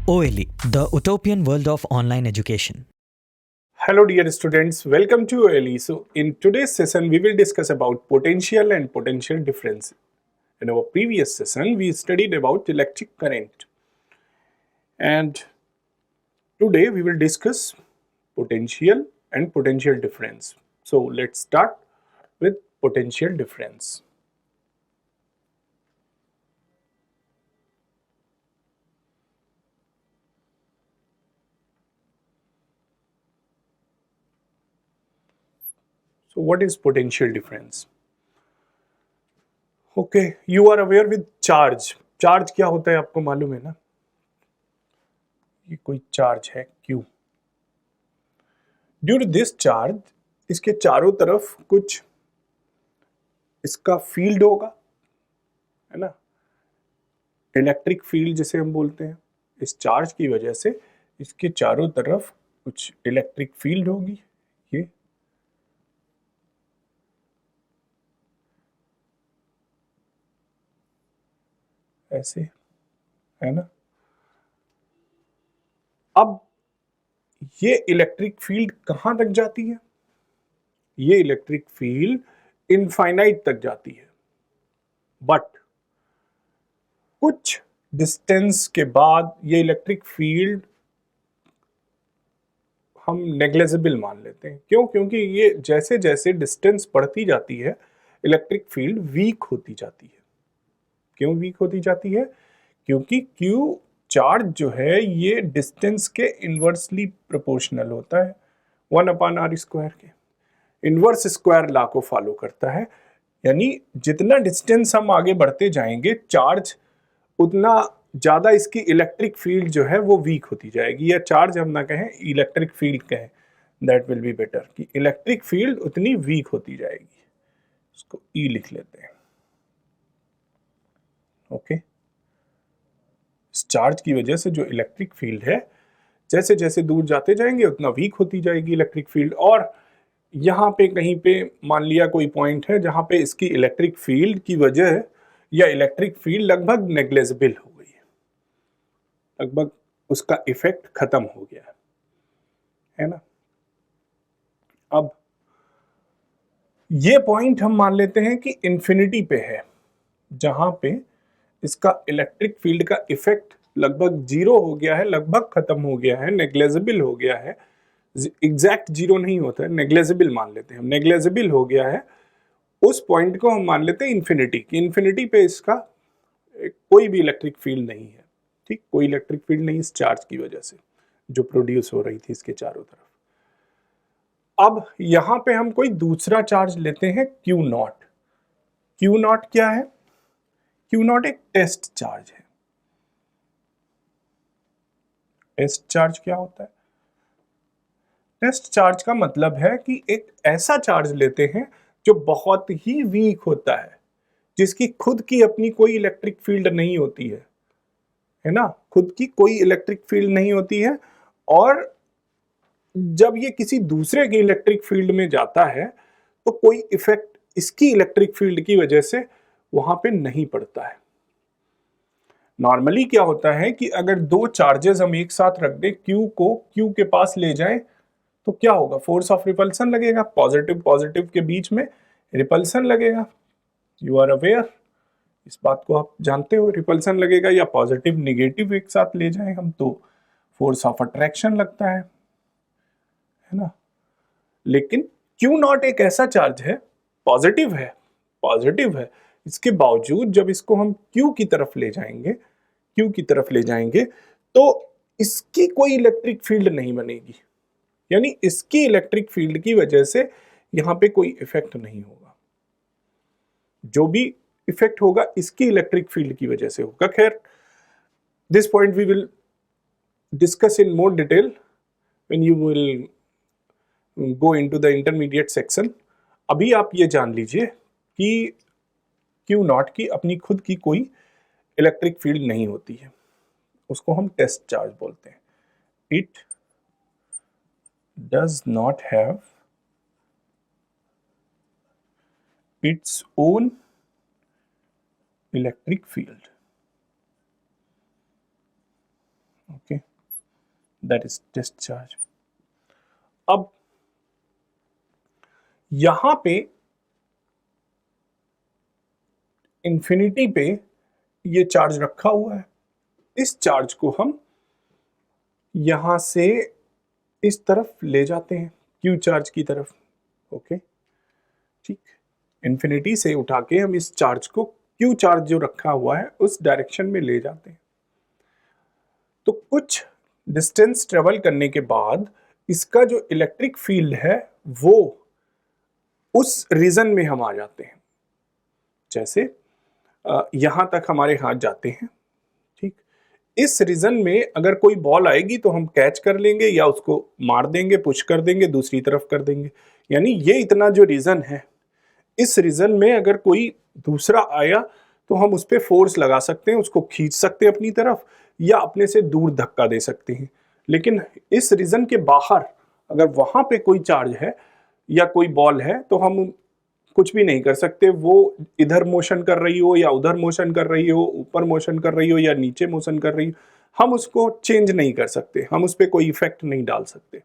OLE, the utopian world of online education. Hello dear students, welcome to OLE. So in today's session we will discuss about potential and potential difference. In our previous session we studied about electric current, and today we will discuss potential and potential difference. So let's start with potential difference. So what is potential difference? Okay, you are aware with charge. Charge क्या होता है आपको मालूम है ना? ये कोई charge है Q. Due to this charge इसके चारों तरफ कुछ इसका फील्ड होगा, है ना, इलेक्ट्रिक फील्ड जिसे हम बोलते हैं। इस चार्ज की वजह से इसके चारों तरफ कुछ इलेक्ट्रिक फील्ड होगी, ये ऐसे, है ना। अब ये इलेक्ट्रिक फील्ड कहां तक जाती है? ये इलेक्ट्रिक फील्ड इनफाइनाइट तक जाती है, बट कुछ डिस्टेंस के बाद ये इलेक्ट्रिक फील्ड हम नेग्लेजिबल मान लेते हैं। क्यों? क्योंकि ये जैसे जैसे डिस्टेंस बढ़ती जाती है इलेक्ट्रिक फील्ड वीक होती जाती है। क्यों वीक होती जाती है? क्योंकि क्यू चार्ज जो है ये डिस्टेंस के इनवर्सली प्रोपोर्शनल होता है, 1/r² के इनवर्स स्क्वायर लॉ को फॉलो करता है। यानी जितना डिस्टेंस हम आगे बढ़ते जाएंगे चार्ज उतना ज्यादा इसकी इलेक्ट्रिक फील्ड जो है वो वीक होती जाएगी, या चार्ज हम ना कहें इलेक्ट्रिक फील्ड कहें, दैट विल बी बेटर, कि इलेक्ट्रिक फील्ड उतनी वीक होती जाएगी। इसको ई लिख लेते हैं। ओके, इस चार्ज की वजह से जो इलेक्ट्रिक फील्ड है जैसे जैसे दूर जाते जाएंगे उतना वीक होती जाएगी इलेक्ट्रिक फील्ड। और यहाँ पे कहीं पे मान लिया कोई पॉइंट है जहां पे इसकी इलेक्ट्रिक फील्ड की वजह या इलेक्ट्रिक फील्ड लगभग नेग्लेजिबल हो गई है, लगभग उसका इफेक्ट खत्म हो गया है ना। अब ये पॉइंट हम मान लेते हैं कि इंफिनिटी पे है, जहां पे इसका इलेक्ट्रिक फील्ड का इफेक्ट लगभग जीरो हो गया है, लगभग खत्म हो गया है, नेग्लेजिबल हो गया है। एग्जैक्ट जीरो नहीं होता है, नेग्लेजिबल मान लेते हैं हम, नेग्लेजिबल हो गया है। उस पॉइंट को हम मान लेते हैं इन्फिनिटी की। इन्फिनिटी पे इसका कोई भी इलेक्ट्रिक फील्ड नहीं है, ठीक, कोई इलेक्ट्रिक फील्ड नहीं इस चार्ज की वजह से जो प्रोड्यूस हो रही थी इसके चारों तरफ। अब यहां पे हम कोई दूसरा चार्ज लेते हैं क्यू नॉट। क्यू नॉट क्या है? क्यू नॉट एक टेस्ट चार्ज है। टेस्ट चार्ज क्या होता है? टेस्ट चार्ज का मतलब है कि एक ऐसा चार्ज लेते हैं जो बहुत ही वीक होता है, जिसकी खुद की अपनी कोई इलेक्ट्रिक फील्ड नहीं होती है ना, खुद की कोई इलेक्ट्रिक फील्ड नहीं होती है। और जब ये किसी दूसरे के इलेक्ट्रिक फील्ड में जाता है तो कोई इफेक्ट इसकी इलेक्ट्रिक फील्ड की वजह से वहां पे नहीं पड़ता है। नॉर्मली क्या होता है कि अगर दो चार्जेस हम एक साथ रख दें, क्यू को क्यू के पास ले जाएं, तो क्या होगा? फोर्स ऑफ रिपल्सन लगेगा, पॉजिटिव पॉजिटिव के बीच में रिपल्सन लगेगा। यू आर अवेयर, इस बात को आप जानते हो, रिपल्सन लगेगा, या पॉजिटिव निगेटिव एक साथ ले जाएं हम तो फोर्स ऑफ अट्रैक्शन लगता है ना। लेकिन क्यू नॉट एक ऐसा चार्ज है, पॉजिटिव है, पॉजिटिव है, इसके बावजूद जब इसको हम क्यू की तरफ ले जाएंगे, क्यू की तरफ ले जाएंगे, तो इसकी कोई इलेक्ट्रिक फील्ड नहीं बनेगी। यानी इसकी इलेक्ट्रिक फील्ड की वजह से यहां पे कोई इफेक्ट नहीं होगा, जो भी इफेक्ट होगा इसकी इलेक्ट्रिक फील्ड की वजह से होगा। खैर, this point we will discuss in more detail when you will go into the intermediate section. अभी आप ये जान लीजिए कि क्यू नॉट की अपनी खुद की कोई इलेक्ट्रिक फील्ड नहीं होती है, उसको हम टेस्ट चार्ज बोलते हैं। It does not have its own electric field. Okay, that is discharge. अब यहां पे इंफिनिटी पे ये चार्ज रखा हुआ है, इस चार्ज को हम यहां से इस तरफ ले जाते हैं, क्यू चार्ज की तरफ। ओके ठीक, इंफिनिटी से उठा के हम इस चार्ज को क्यू चार्ज जो रखा हुआ है उस डायरेक्शन में ले जाते हैं। तो कुछ डिस्टेंस ट्रेवल करने के बाद इसका जो इलेक्ट्रिक फील्ड है वो उस रीजन में हम आ जाते हैं। जैसे यहां तक हमारे हाथ जाते हैं, ठीक, इस रीजन में अगर कोई बॉल आएगी तो हम कैच कर लेंगे या उसको मार देंगे, पुश कर देंगे, दूसरी तरफ कर देंगे। यानी ये इतना जो रीजन है, इस रीजन में अगर कोई दूसरा आया तो हम उस पर फोर्स लगा सकते हैं, उसको खींच सकते हैं अपनी तरफ या अपने से दूर धक्का दे सकते हैं। लेकिन इस रीजन के बाहर अगर वहां पे कोई चार्ज है या कोई बॉल है तो हम कुछ भी नहीं कर सकते। वो इधर मोशन कर रही हो या उधर मोशन कर रही हो, ऊपर मोशन कर रही हो या नीचे मोशन कर रही हो, हम उसको चेंज नहीं कर सकते, हम उस पर कोई इफेक्ट नहीं डाल सकते।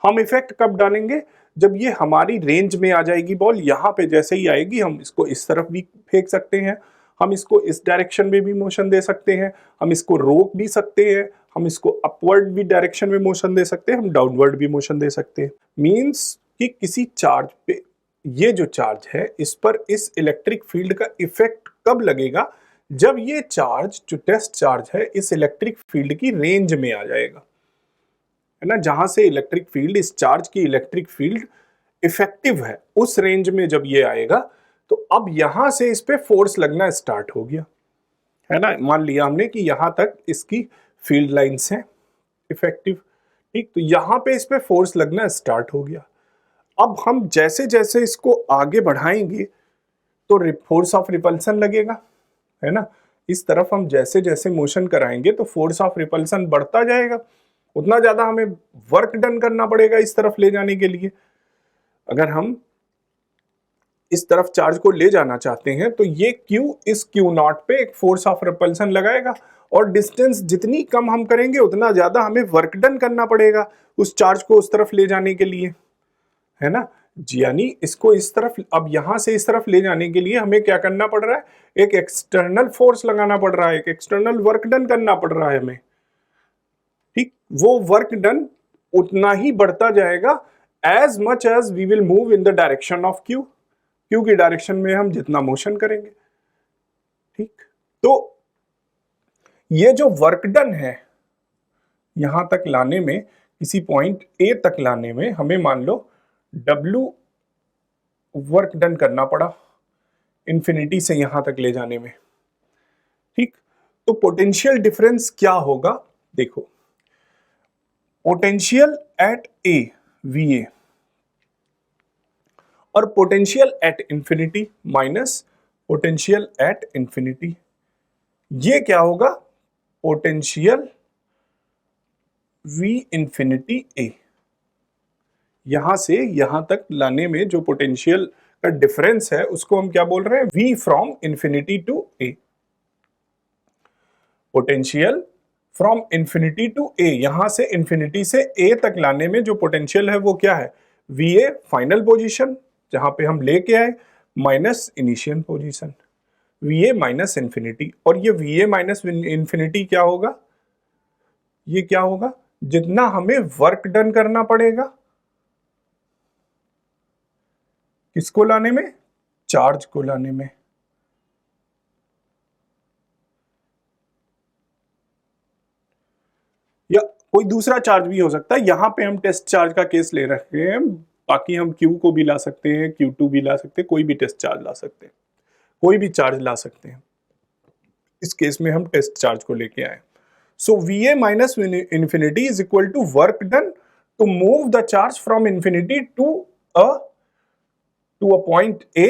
हम इफेक्ट कब डालेंगे? जब ये हमारी रेंज में आ जाएगी बॉल, यहाँ पे जैसे ही आएगी हम इसको इस तरफ भी फेंक सकते हैं, हम इसको इस डायरेक्शन में भी मोशन दे सकते हैं, हम इसको रोक भी सकते हैं, हम इसको अपवर्ड भी डायरेक्शन में मोशन दे सकते हैं, हम डाउनवर्ड भी मोशन दे सकते हैं। मीन्स कि किसी चार्ज पे ये जो चार्ज है इस पर इस इलेक्ट्रिक फील्ड का इफेक्ट कब लगेगा? जब ये चार्ज जो टेस्ट चार्ज है इस इलेक्ट्रिक फील्ड की रेंज में आ जाएगा, है ना, जहां से इलेक्ट्रिक फील्ड, इस चार्ज की इलेक्ट्रिक फील्ड इफेक्टिव है, उस रेंज में जब ये आएगा तो अब यहां से इस पे फोर्स लगना स्टार्ट हो गया, है ना। मान लिया हमने कि यहां तक इसकी फील्ड लाइंस हैं इफेक्टिव, ठीक, तो यहां पे इस पे फोर्स लगना स्टार्ट हो गया। अब हम जैसे जैसे इसको आगे बढ़ाएंगे तो फोर्स ऑफ रिपल्सन लगेगा, है ना। इस तरफ हम जैसे जैसे मोशन कराएंगे तो फोर्स ऑफ रिपल्सन बढ़ता जाएगा, उतना ज्यादा हमें वर्क डन करना पड़ेगा इस तरफ ले जाने के लिए। अगर हम इस तरफ चार्ज को ले जाना चाहते हैं तो ये Q इस Q0 पे एक फोर्स ऑफ रिपल्सन लगाएगा, और डिस्टेंस जितनी कम हम करेंगे उतना ज्यादा हमें वर्क डन करना पड़ेगा उस चार्ज को उस तरफ ले जाने के लिए, है ना। यानी इसको इस तरफ, अब यहां से इस तरफ ले जाने के लिए हमें क्या करना पड़ रहा है? एक एक्सटर्नल फोर्स लगाना पड़ रहा है, एक एक्सटर्नल वर्क डन करना पड़ रहा है हमें, ठीक। वो वर्क डन उतना ही बढ़ता जाएगा as much as we will move in the direction of Q की डायरेक्शन में हम जितना मोशन करेंगे, ठीक। तो ये जो वर्क डन है यहां तक लाने में, किसी पॉइंट ए तक लाने में हमें मान लो W वर्क डन करना पड़ा इंफिनिटी से यहां तक ले जाने में, ठीक। तो पोटेंशियल डिफरेंस क्या होगा? देखो, पोटेंशियल एट ए VA और potential at infinity minus potential at infinity, ये क्या होगा? Potential V infinity A। यहां से यहां तक लाने में जो पोटेंशियल का डिफरेंस है उसको हम क्या बोल रहे हैं? V from infinity to A। Potential from infinity to A, यहां से इंफिनिटी से A तक लाने में जो पोटेंशियल है वो क्या है? VA फाइनल पोजीशन जहां पे हम लेके आए minus initial position, VA minus infinity. और ये VA माइनस इंफिनिटी क्या होगा? ये क्या होगा? जितना हमें वर्क डन करना पड़ेगा किसको लाने में? चार्ज को लाने में। या कोई दूसरा चार्ज भी हो सकता है, यहां पे हम टेस्ट चार्ज का केस ले रखे हैं, बाकी हम Q को भी ला सकते हैं, Q2 भी ला सकते हैं, कोई भी टेस्ट चार्ज ला सकते हैं, कोई भी चार्ज ला सकते हैं। इस केस में हम टेस्ट चार्ज को लेके आए। So VA minus infinity is equal to work done to move the charge from infinity to a point A।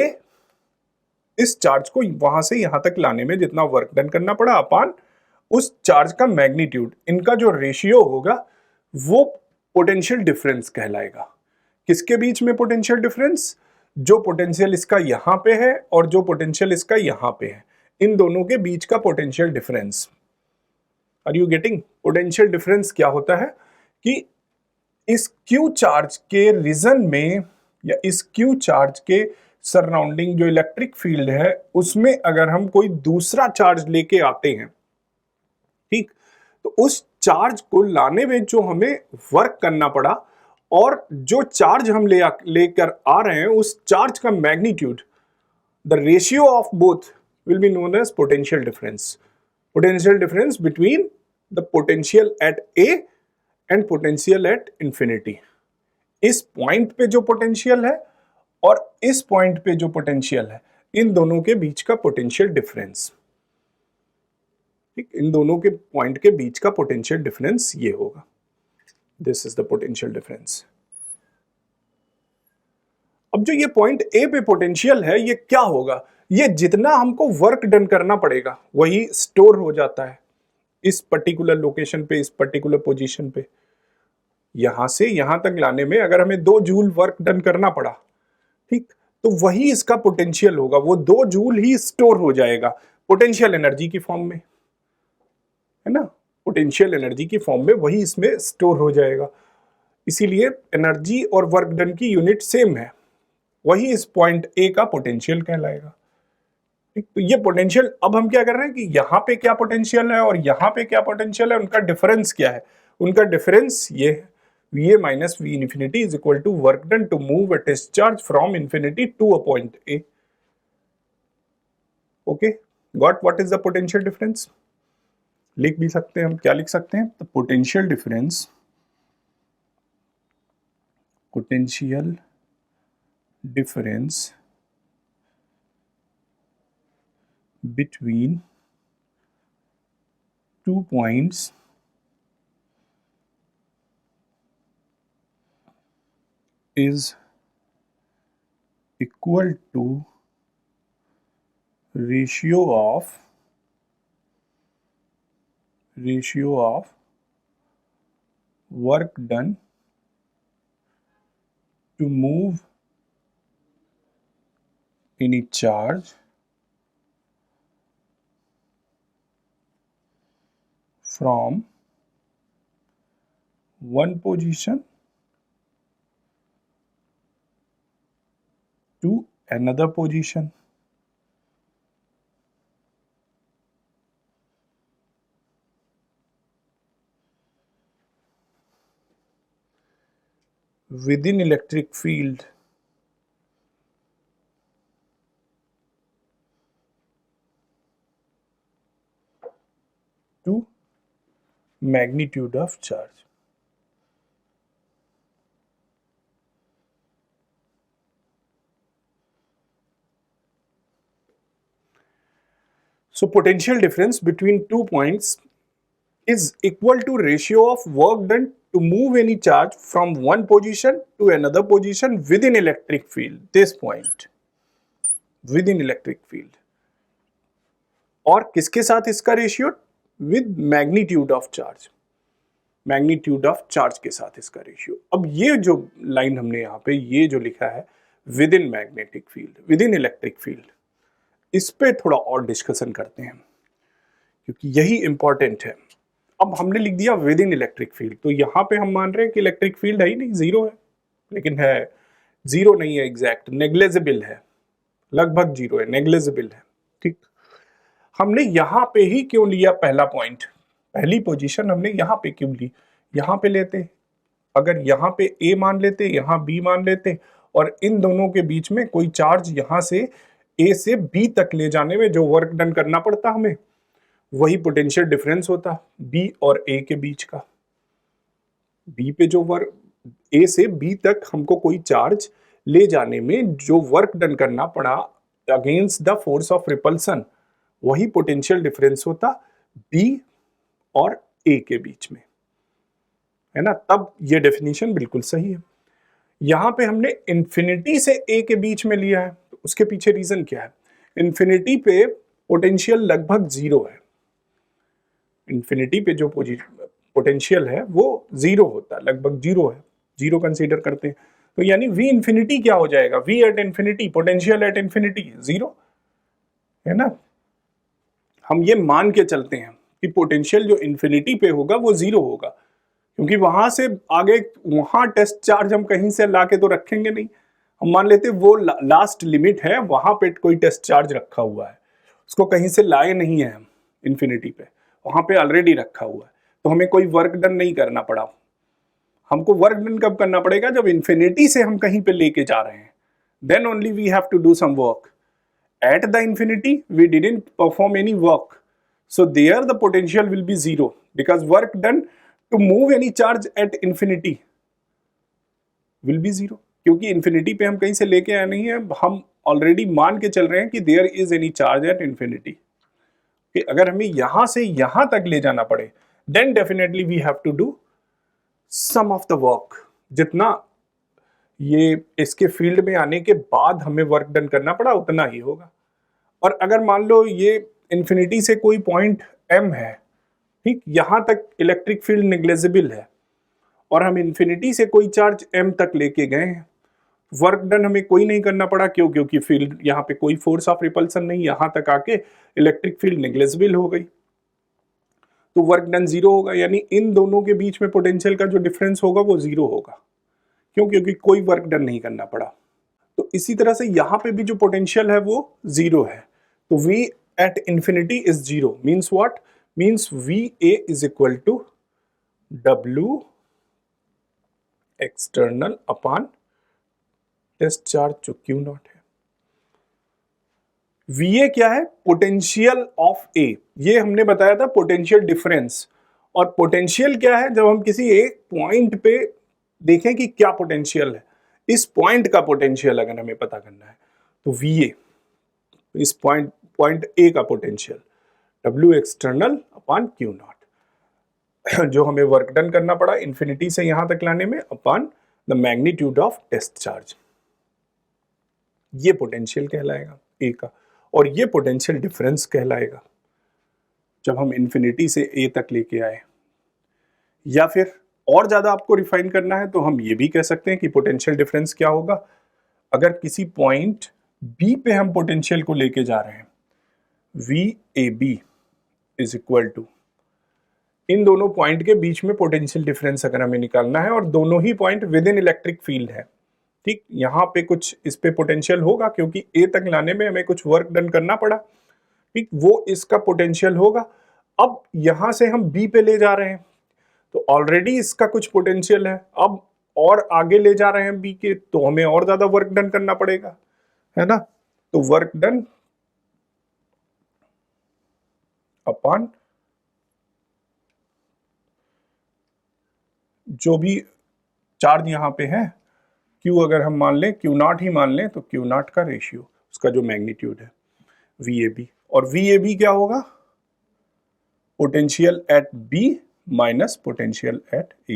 इस चार्ज को वहां से यहां तक लाने में जितना वर्क डन करना पड़ा अपान उस चार्ज का मैग्नीट्यूड, इनका जो रेशियो होगा वो पोटेंशियल डिफरेंस कहलाएगा। किसके बीच में पोटेंशियल डिफरेंस? जो पोटेंशियल इसका यहां पे है और जो पोटेंशियल इसका यहां पे है, इन दोनों के बीच का potential difference. Are you getting? Potential difference क्या होता है कि इस क्यू चार्ज के रीजन में या इस क्यू चार्ज के सराउंडिंग जो इलेक्ट्रिक फील्ड है उसमें अगर हम कोई दूसरा चार्ज लेके आते हैं, ठीक, तो उस चार्ज को लाने में जो हमें वर्क करना पड़ा और जो चार्ज हम लेकर आ रहे हैं उस चार्ज का magnitude, the ratio of both will be known as potential difference. Potential difference between the potential at A and potential at infinity. इस पॉइंट पे जो पोटेंशियल है और इस पॉइंट पे जो पोटेंशियल है, इन दोनों के बीच का पोटेंशियल डिफरेंस, ठीक, इन दोनों के पॉइंट के बीच का पोटेंशियल डिफरेंस ये होगा. This is the potential difference. अब जो ये पॉइंट ए पे पोटेंशियल है, ये क्या होगा, ये जितना हमको वर्क डन करना पड़ेगा वही स्टोर हो जाता है इस पर्टिकुलर लोकेशन पे, इस पर्टिकुलर पोजीशन पे. यहां से यहां तक लाने में अगर हमें 2 जूल वर्क डन करना पड़ा, ठीक, तो वही इसका पोटेंशियल होगा, वो 2 जूल ही स्टोर हो जाएगा पोटेंशियल एनर्जी की फॉर्म में, है ना. पोटेंशियल एनर्जी की फॉर्म में वही इसमें स्टोर हो जाएगा. इसीलिए एनर्जी और वर्क डन की यूनिट सेम है, वही इस पॉइंट ए का पोटेंशियल कहलाएगा. ठीक, तो ये पोटेंशियल, अब हम क्या कर रहे हैं कि यहाँ पे क्या पोटेंशियल है और यहाँ पे क्या पोटेंशियल है, उनका डिफरेंस क्या है. उनका डिफरेंस ये है, VA minus V infinity is equal to work done to move a test charge from infinity to a point A. Okay, got what is the potential difference? लिख भी सकते हैं हम, क्या लिख सकते हैं, the potential difference between 2 points is equal to ratio of work done to move any charge from one position to another position. Within electric field to magnitude of charge. So potential difference between 2 points is equal to ratio of work done to move any charge from one position to another position within electric field. This point within electric field. और किसके साथ इसका ratio, with magnitude of charge, magnitude of charge के साथ इसका ratio. अब ये जो लाइन हमने यहाँ पे ये जो लिखा है with in magnetic field, with in electric field, इस पे थोड़ा और डिस्कशन करते हैं क्योंकि यही इंपॉर्टेंट है. अब हमने लिख दिया विद इन इलेक्ट्रिक फील्ड, तो यहाँ पे हम मान रहे हैं कि इलेक्ट्रिक फील्ड है ही नहीं, जीरो है, लेकिन है, जीरो नहीं है एग्जैक्ट, नेग्लेजिबल है, लगभग जीरो है, नेग्लेजिबल है. ठीक, हमने यहाँ पे ही क्यों लिया पहला पॉइंट, पहली पोजीशन हमने यहाँ पे क्यों ली, यहाँ पे लेते, अगर यहाँ पे A मान लेते, यहाँ B मान लेते और इन दोनों के बीच में कोई चार्ज यहाँ से A से B तक ले जाने में जो वर्क डन करना पड़ता हमें, वही पोटेंशियल डिफरेंस होता B और A के बीच का. B पे जो वर्क, A से B तक हमको कोई चार्ज ले जाने में जो वर्क डन करना पड़ा against the force of repulsion, वही पोटेंशियल डिफरेंस होता B और A के बीच में, है ना. तब ये डेफिनेशन बिल्कुल सही है. यहां पे हमने इंफिनिटी से A के बीच में लिया है, तो उसके पीछे रीजन क्या है, इंफिनिटी पे पोटेंशियल लगभग जीरो है, इंफिनिटी पे जो पोटेंशियल है वो जीरो होता है, लगभग जीरो है, जीरो कंसीडर करते हैं. तो यानी V इंफिनिटी क्या हो जाएगा, V at infinity, potential at infinity zero, है ना. हम ये मान के चलते हैं कि पोटेंशियल जो इंफिनिटी पे होगा वो जीरो होगा, क्योंकि वहां से आगे वहां टेस्ट चार्ज हम कहीं से लाके तो रखेंगे नहीं। हम मान लेते वो लास्ट लिमिट है, वहां पे कोई टेस्ट चार्ज रखा हुआ है, उसको कहीं से लाए नहीं है हम इन्फिनिटी पे, वहां पे ऑलरेडी रखा हुआ है, तो हमें कोई वर्क डन नहीं करना पड़ा। हमको वर्क डन कब करना पड़ेगा, जब इन्फिनिटी से हम कहीं पे लेके जा रहे हैं, then only we have to do some work. At the infinity we didn't perform any work, so there the potential will be zero, because work done to move any charge at infinity will be zero, क्योंकि infinity पे हम कहीं से लेके आए नहीं है, हम ऑलरेडी मान के चल रहे हैं कि there is any charge at infinity. कि अगर हमें यहां से यहां तक ले जाना पड़े, then definitely we have to do some of the work. जितना ये इसके फील्ड में आने के बाद हमें वर्क डन करना पड़ा उतना ही होगा। और अगर मान लो ये इन्फिनिटी से कोई पॉइंट m है, ठीक, यहां तक इलेक्ट्रिक फील्ड नेग्लेजिबल है, और हम इन्फिनिटी से कोई चार्ज m तक लेके गए हैं, वर्क डन हमें कोई नहीं करना पड़ा। क्यों? क्योंकि फील्ड यहाँ पे कोई फोर्स ऑफ रिपल्सन नहीं, यहां तक आके इलेक्ट्रिक फील्ड नेग्लेजिबल हो गई, तो वर्क डन जीरो होगा। यानी इन दोनों के बीच में पोटेंशियल का जो डिफरेंस होगा वो जीरो होगा। क्यों? क्योंकि कोई वर्क डन नहीं करना पड़ा। तो इसी तरह से यहां पे भी जो पोटेंशियल है वो जीरो है। तो V at infinity is zero means what? Means VA is equal to W external upon test charge जो Q नॉट है। VA क्या है? Potential of A। ये हमने बताया था पोटेंशियल डिफरेंस। और पोटेंशियल क्या है? जब हम किसी एक पॉइंट पे देखें कि क्या पोटेंशियल है, इस पॉइंट का पोटेंशियल अगर हमें पता करना है तो VA, इस पॉइंट A का potential W external upon Q not, जो हमें वर्क डन करना पड़ा इन्फिनिटी से यहां तक लाने में, upon the magnitude of test charge. ये पोटेंशियल कहलाएगा A का, और ये पोटेंशियल डिफरेंस कहलाएगा जब हम इन्फिनिटी से A तक लेके आए। या फिर और ज्यादा आपको रिफाइन करना है तो हम ये भी कह सकते हैं कि पोटेंशियल डिफरेंस क्या होगा, अगर किसी पॉइंट B पे हम पोटेंशियल को लेके जा रहे हैं, VAB इज इक्वल टू, इन दोनों पॉइंट के बीच में पोटेंशियल डिफरेंस अगर हमें निकालना है, और दोनों ही point within electric field है, ठीक, यहाँ पे कुछ इस पे पोटेंशियल होगा क्योंकि A तक लाने में हमें कुछ वर्क डन करना पड़ा, ठीक, वो इसका पोटेंशियल होगा। अब यहां से हम B पे ले जा रहे हैं तो ऑलरेडी इसका कुछ पोटेंशियल है, अब और आगे ले जा रहे हैं B के, तो हमें और ज्यादा वर्क डन करना पड़ेगा, है ना। तो वर्क डन अपॉन जो भी चार्ज यहां पे है, Q अगर हम मान लें, Q नॉट ही मान लें, तो Q नॉट का रेशियो, उसका जो मैग्नीट्यूड है VAB, और VAB क्या होगा? Potential at B minus potential at A।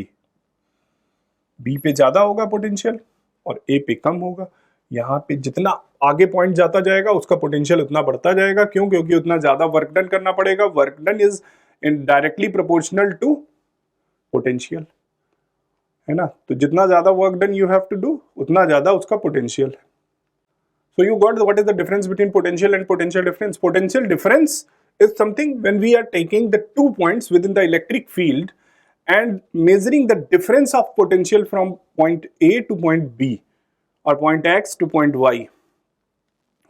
B पे ज्यादा होगा पोटेंशियल और A पे कम होगा। यहाँ पे जितना आगे पॉइंट जाता जाएगा उसका पोटेंशियल उतना बढ़ता जाएगा। क्यों? क्योंकि उतना ज्यादा वर्क डन करना पड़ेगा। Work done is in directly proportional to potential, है ना। तो जितना ज्यादा work done you have to do, उतना ज्यादा उसका पोटेंशियल है। So you got what is the difference between potential and potential difference? Potential difference is something when we are taking the 2 points within the electric field and measuring the difference of potential from point A to point B or point X to point Y.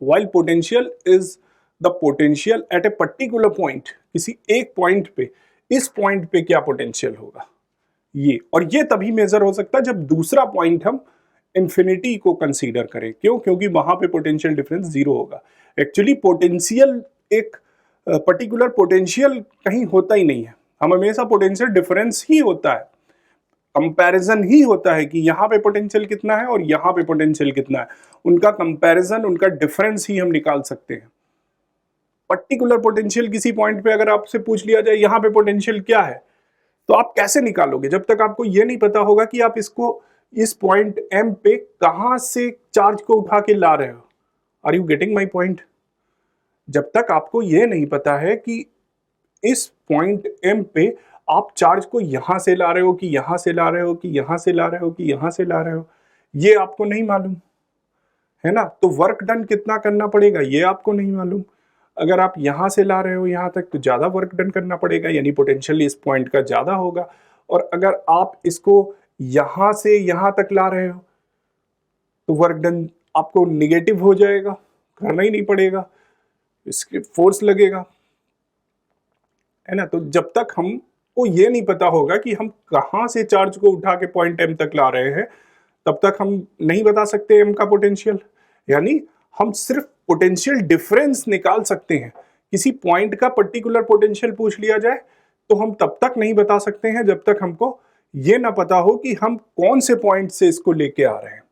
While potential is the potential at a particular point, किसी एक point पे, इस point पे क्या potential होगा ये, और ये तभी मेजर हो सकता है जब दूसरा point हम इन्फिनिटी को कंसीडर करें। क्यों? क्योंकि वहां पे पोटेंशियल डिफरेंस जीरो होगा। एक्चुअली पोटेंशियल एक पर्टिकुलर पोटेंशियल कहीं होता ही नहीं है, हम हमेशा पोटेंशियल डिफरेंस ही होता है, कंपैरिजन ही होता है कि यहाँ पे पोटेंशियल कितना है और यहाँ पे पोटेंशियल कितना है, उनका कंपैरिजन, उनका डिफरेंस ही हम निकाल सकते हैं। पर्टिकुलर पोटेंशियल किसी पॉइंट पे अगर आपसे पूछ लिया जाए यहाँ पे पोटेंशियल क्या है, तो आप कैसे निकालोगे? जब तक आपको ये नहीं पता होगा कि आप इसको इस पॉइंट M पे कहां से चार्ज को उठा के ला रहे हो। Are you getting my point? जब तक आपको यह नहीं पता है कि इस पॉइंट M पे आप चार्ज को यहां से ला रहे हो कि यहां से ला रहे हो कि यहां से ला रहे हो कि यहां से ला रहे हो, ये आपको नहीं मालूम, है ना। तो वर्क डन कितना करना पड़ेगा ये आपको नहीं मालूम। अगर आप यहां से ला रहे हो यहां तक तो ज्यादा वर्क डन करना पड़ेगा, यानी पोटेंशियल इस पॉइंट का ज्यादा होगा। और अगर आप इसको यहां से यहां तक ला रहे हो तो वर्क डन आपको निगेटिव हो जाएगा, करना ही नहीं पड़ेगा, इसके फोर्स लगेगा, है ना। तो जब तक हमको ये नहीं पता होगा कि हम कहां से चार्ज को उठा के पॉइंट एम तक ला रहे हैं, तब तक हम नहीं बता सकते एम का पोटेंशियल। यानी हम सिर्फ पोटेंशियल डिफरेंस निकाल सकते हैं। किसी पॉइंट का पर्टिकुलर पोटेंशियल पूछ लिया जाए तो हम तब तक नहीं बता सकते हैं जब तक हमको ये ना पता हो कि हम कौन से पॉइंट से इसको लेके आ रहे हैं।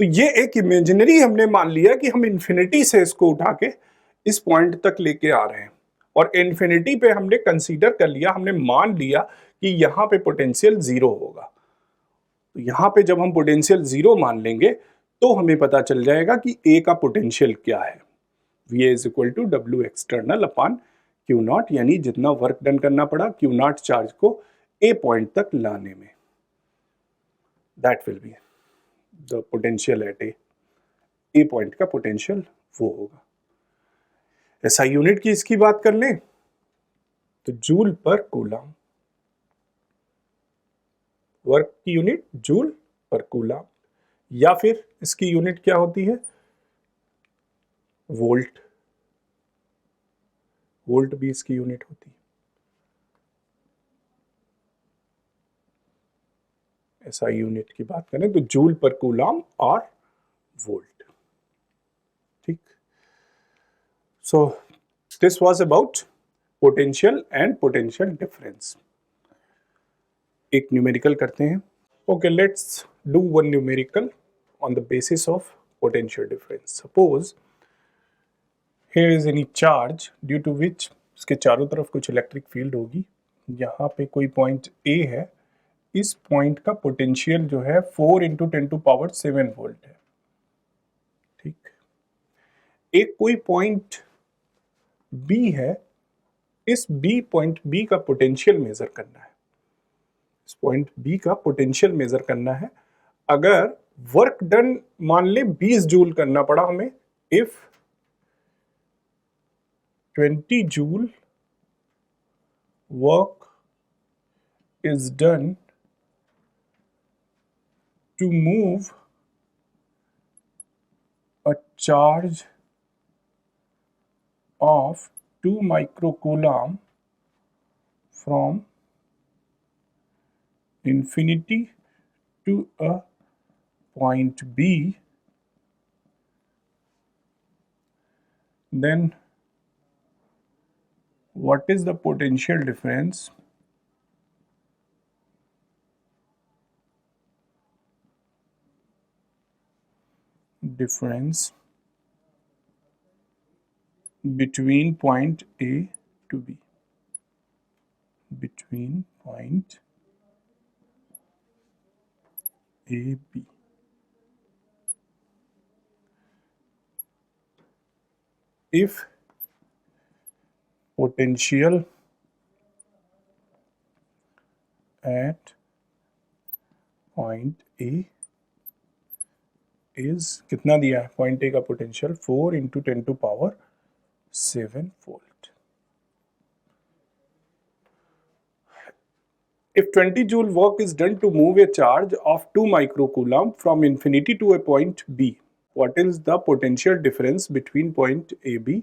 तो ये एक इमेजिनरी हमने मान लिया कि हम इन्फिनिटी से इसको उठा के इस पॉइंट तक लेके आ रहे हैं, और इन्फिनिटी पे हमने कंसीडर कर लिया, हमने मान लिया कि यहां पे पोटेंशियल जीरो होगा। तो यहां पे जब हम पोटेंशियल जीरो मान लेंगे तो हमें पता चल जाएगा कि ए का पोटेंशियल क्या है। V is equal to W external upon Q naught, यानी जितना वर्क डन करना पड़ा क्यू नॉट चार्ज को ए पॉइंट तक लाने में, that will be the potential at A point का पोटेंशियल वो होगा। ऐसा यूनिट की इसकी बात कर लें तो जूल पर कूलम, वर्क की यूनिट जूल पर कूलम, या फिर इसकी यूनिट क्या होती है, वोल्ट, वोल्ट भी इसकी यूनिट होती है। ऐसा यूनिट की बात करें तो जूल पर कूलम और वोल्ट, ठीक। So this was about potential and potential difference. एक न्यूमेरिकल करते हैं। Okay, let's do one numerical on the basis of potential difference. Suppose here is any charge due to which इसके चारों तरफ कुछ इलेक्ट्रिक फील्ड होगी, यहाँ पे कोई पॉइंट A है, इस पॉइंट का पोटेंशियल जो है 4 इंटू 10⁻7 वोल्ट है, ठीक। एक कोई पॉइंट B है, इस B पॉइंट B का पोटेंशियल मेजर करना है, इस पॉइंट B का पोटेंशियल मेजर करना है। अगर वर्क डन मान ले 20 जूल करना पड़ा हमें, if 20 joule work is done to move a charge of 2 microcoulomb from infinity to a point B, then what is the potential difference between point A to B, between point A, B. If potential at point A is कितना दिया है, point A का potential 4 into 10⁻7 volt. If 20 joule work is done to move a charge of 2 microcoulomb from infinity to a point B, what is the potential difference between point AB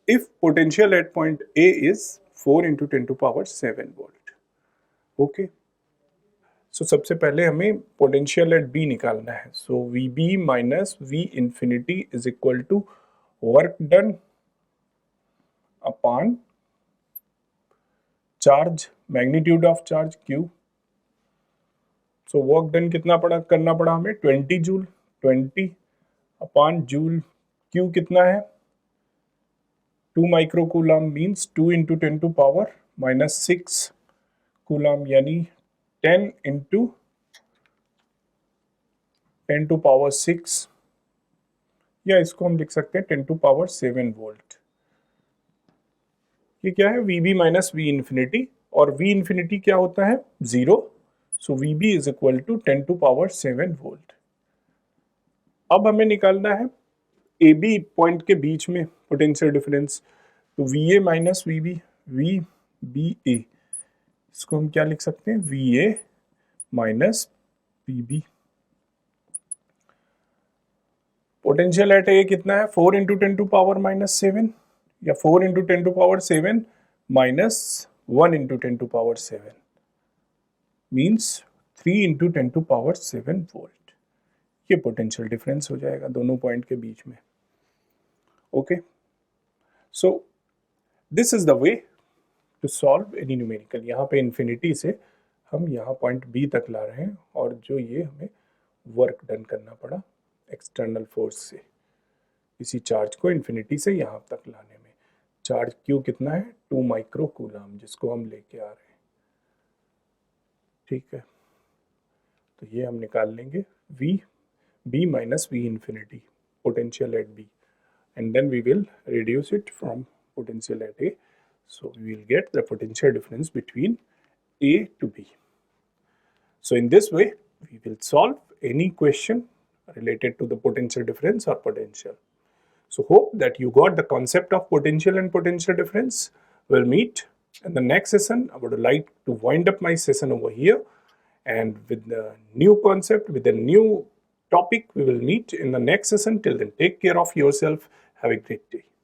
if potential at point A is 4 into 10⁻7 volt? Okay. So सबसे पहले हमें potential at B निकालना है। So VB minus V infinity is equal to work done upon charge, magnitude of charge Q। So work done कितना करना पड़ा हमें, 20 joule, 20 upon joule, Q कितना है 2 माइक्रोकूलम, मींस 2 इंटू 10⁻6 कूलम, यानी 10 इंटू 10⁻6, या इसको हम लिख सकते हैं 10⁻7 वोल्ट। ये क्या है, VB माइनस V इन्फिनिटी, और V इन्फिनिटी क्या होता है, 0। So VB is equal to 10⁻7 volt. अब हमें निकालना है AB पॉइंट के बीच में पोटेंशियल डिफरेंस, तो VA माइनस VB, VBA, इसको हम क्या लिख सकते हैं, VA minus PB। Potential at A कितना है, 4 इंटू 10 टू पावर माइनस 7 या 4 into 10 to power 7 minus 1 into 10 to power 7 means 3 into 10 to power 7 volt. ये पोटेंशियल डिफरेंस हो जाएगा दोनों पॉइंट के बीच में। Okay, so this is the way to solve any numerical. यहाँ पे इन्फिनिटी से हम यहाँ पॉइंट बी तक ला रहे हैं और जो ये हमें वर्क डन करना पड़ा एक्सटर्नल फोर्स से, इसी चार्ज को इन्फिनिटी से यहाँ तक लाने में। चार्ज क्यू कितना है, 2 माइक्रो कूलम, जिसको हम लेके आ रहे हैं। ठीक है, तो ये हम निकाल लेंगे V B minus V infinity potential at B, and then we will reduce it from potential at A, so we will get the potential difference between A to B. So in this way we will solve any question related to the potential difference or potential. So hope that you got the concept of potential and potential difference. We'll meet in the next session. I would like to wind up my session over here, and with the new concept, with the new topic, we will meet in the next session. Till then, take care of yourself. Have a great day.